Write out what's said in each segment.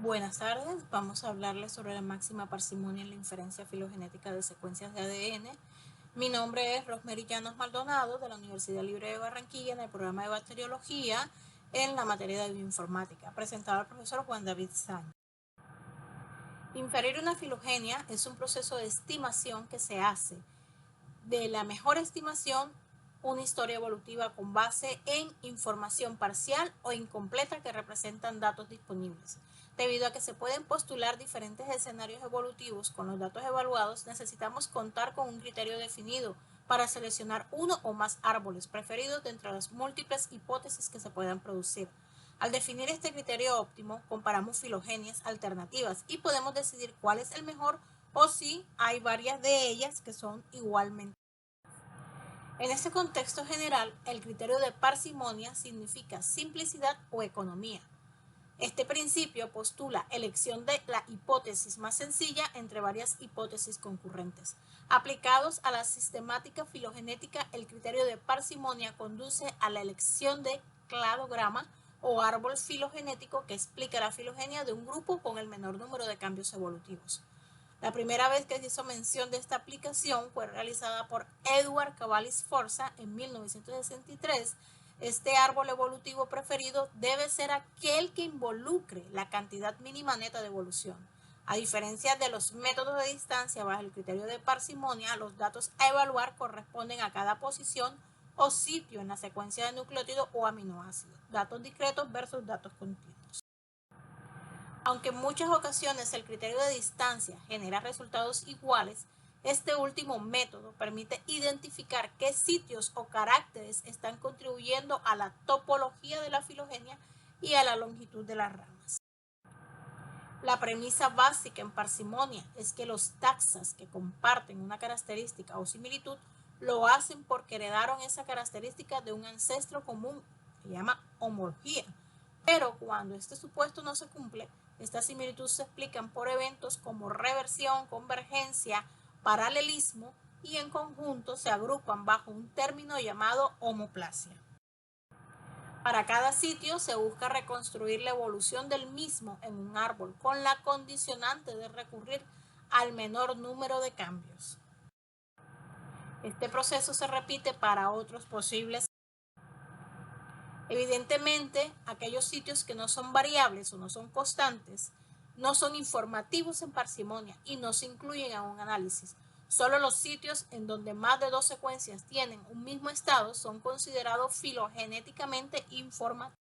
Buenas tardes, vamos a hablarles sobre la máxima parsimonia en la inferencia filogenética de secuencias de ADN. Mi nombre es Rosemary Llanos Maldonado de la Universidad Libre de Barranquilla en el programa de bacteriología en la materia de bioinformática, presentado al profesor Juan David Sánchez. Inferir una filogenia es un proceso de estimación que se hace de la mejor estimación una historia evolutiva con base en información parcial o incompleta que representan datos disponibles. Debido a que se pueden postular diferentes escenarios evolutivos con los datos evaluados, necesitamos contar con un criterio definido para seleccionar uno o más árboles preferidos de entre las múltiples hipótesis que se puedan producir. Al definir este criterio óptimo, comparamos filogenias alternativas y podemos decidir cuál es el mejor o si hay varias de ellas que son igualmente. En este contexto general, el criterio de parsimonia significa simplicidad o economía. Este principio postula elección de la hipótesis más sencilla entre varias hipótesis concurrentes. Aplicados a la sistemática filogenética, el criterio de parsimonia conduce a la elección de cladograma o árbol filogenético que explica la filogenia de un grupo con el menor número de cambios evolutivos. La primera vez que se hizo mención de esta aplicación fue realizada por Edward Cavalli Sforza en 1963. Este árbol evolutivo preferido debe ser aquel que involucre la cantidad mínima neta de evolución. A diferencia de los métodos de distancia bajo el criterio de parsimonia, los datos a evaluar corresponden a cada posición o sitio en la secuencia de nucleótidos o aminoácidos, datos discretos versus datos continuos. Aunque en muchas ocasiones el criterio de distancia genera resultados iguales, este último método permite identificar qué sitios o caracteres están contribuyendo a la topología de la filogenia y a la longitud de las ramas. La premisa básica en parsimonia es que los taxas que comparten una característica o similitud lo hacen porque heredaron esa característica de un ancestro común, que se llama homología. Pero cuando este supuesto no se cumple, estas similitudes se explican por eventos como reversión, convergencia, paralelismo y en conjunto se agrupan bajo un término llamado homoplasia. Para cada sitio se busca reconstruir la evolución del mismo en un árbol con la condicionante de recurrir al menor número de cambios. Este proceso se repite para otros posibles. Evidentemente, aquellos sitios que no son variables o no son constantes no son informativos en parsimonia y no se incluyen en un análisis. Solo los sitios en donde más de dos secuencias tienen un mismo estado son considerados filogenéticamente informativos.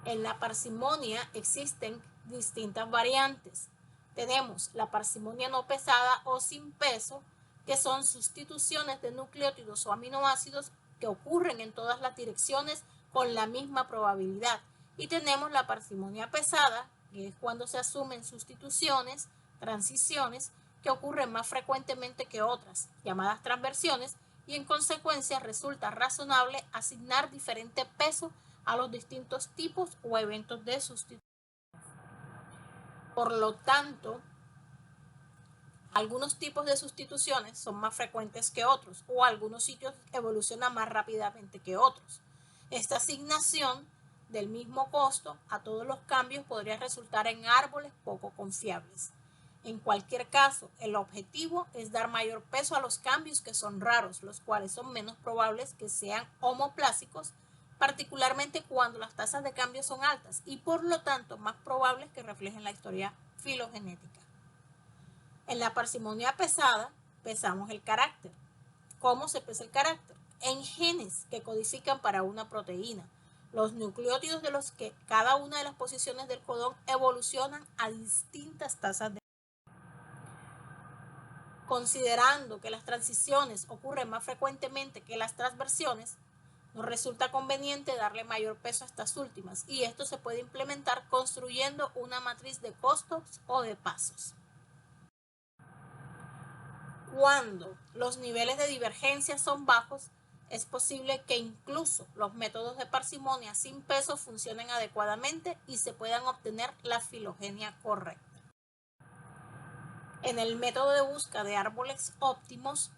En la parsimonia existen distintas variantes. Tenemos la parsimonia no pesada o sin peso, que son sustituciones de nucleótidos o aminoácidos que ocurren en todas las direcciones con la misma probabilidad. Y tenemos la parsimonia pesada, que es cuando se asumen sustituciones, transiciones, que ocurren más frecuentemente que otras, llamadas transversiones, y en consecuencia resulta razonable asignar diferente peso a los distintos tipos o eventos de sustitución. Por lo tanto, algunos tipos de sustituciones son más frecuentes que otros o algunos sitios evolucionan más rápidamente que otros. Esta asignación del mismo costo a todos los cambios podría resultar en árboles poco confiables. En cualquier caso, el objetivo es dar mayor peso a los cambios que son raros, los cuales son menos probables que sean homoplásicos, particularmente cuando las tasas de cambio son altas y por lo tanto más probables que reflejen la historia filogenética. En la parsimonia pesada, pesamos el carácter. ¿Cómo se pesa el carácter? En genes que codifican para una proteína, los nucleótidos de los que cada una de las posiciones del codón evolucionan a distintas tasas de. Considerando que las transiciones ocurren más frecuentemente que las transversiones, nos resulta conveniente darle mayor peso a estas últimas y esto se puede implementar construyendo una matriz de costos o de pasos. Cuando los niveles de divergencia son bajos, es posible que incluso los métodos de parsimonia sin peso funcionen adecuadamente y se puedan obtener la filogenia correcta. En el método de búsqueda de árboles óptimos,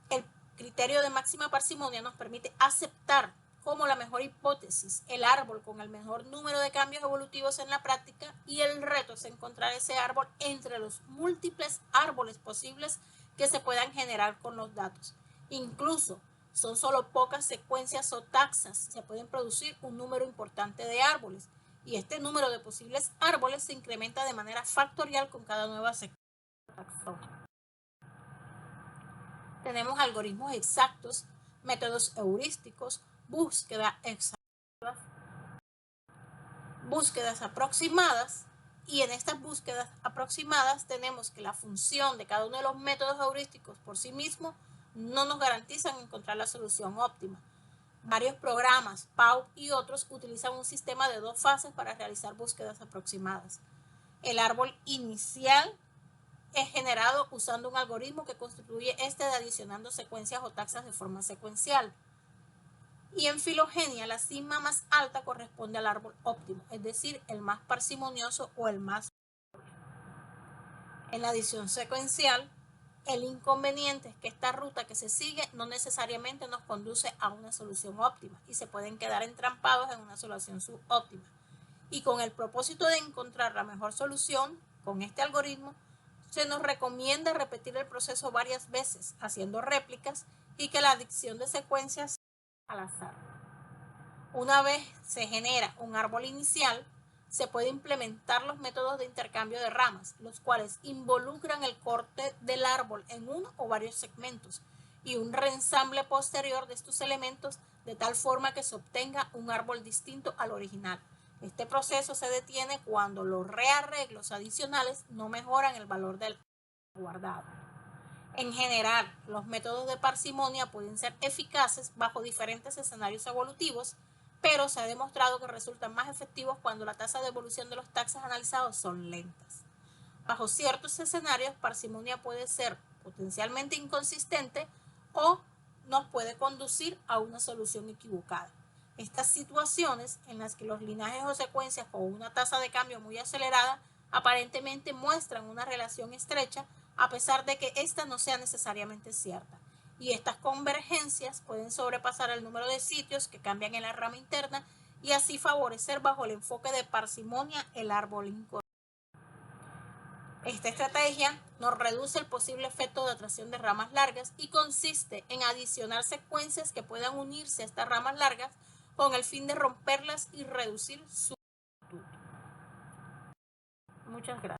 el criterio de máxima parsimonia nos permite aceptar como la mejor hipótesis, el árbol con el mejor número de cambios evolutivos en la práctica, y el reto es encontrar ese árbol entre los múltiples árboles posibles que se puedan generar con los datos. Incluso son solo pocas secuencias o taxas, se pueden producir un número importante de árboles, y este número de posibles árboles se incrementa de manera factorial con cada nueva secuencia o taxón. Tenemos algoritmos exactos, métodos heurísticos, búsquedas exhaustivas, búsquedas aproximadas, y en estas búsquedas aproximadas tenemos que la función de cada uno de los métodos heurísticos por sí mismo no nos garantizan encontrar la solución óptima. Varios programas, PAU y otros, utilizan un sistema de 2 fases para realizar búsquedas aproximadas. El árbol inicial es generado usando un algoritmo que constituye de adicionando secuencias o taxas de forma secuencial. Y en filogenia, la cima más alta corresponde al árbol óptimo, es decir, el más parsimonioso o el más. En la adición secuencial, el inconveniente es que esta ruta que se sigue no necesariamente nos conduce a una solución óptima y se pueden quedar entrampados en una solución subóptima. Y con el propósito de encontrar la mejor solución con este algoritmo, se nos recomienda repetir el proceso varias veces, haciendo réplicas, y que la adición de secuencias sea al azar. Una vez se genera un árbol inicial, se puede implementar los métodos de intercambio de ramas, los cuales involucran el corte del árbol en uno o varios segmentos y un reensamble posterior de estos elementos de tal forma que se obtenga un árbol distinto al original. Este proceso se detiene cuando los rearreglos adicionales no mejoran el valor del guardado. En general, los métodos de parsimonia pueden ser eficaces bajo diferentes escenarios evolutivos, pero se ha demostrado que resultan más efectivos cuando la tasa de evolución de los taxas analizados son lentas. Bajo ciertos escenarios, parsimonia puede ser potencialmente inconsistente o nos puede conducir a una solución equivocada. Estas situaciones en las que los linajes o secuencias con una tasa de cambio muy acelerada aparentemente muestran una relación estrecha, a pesar de que esta no sea necesariamente cierta. Y estas convergencias pueden sobrepasar el número de sitios que cambian en la rama interna y así favorecer bajo el enfoque de parsimonia el árbol incorrecto. Esta estrategia nos reduce el posible efecto de atracción de ramas largas y consiste en adicionar secuencias que puedan unirse a estas ramas largas con el fin de romperlas y reducir su longitud. Muchas gracias.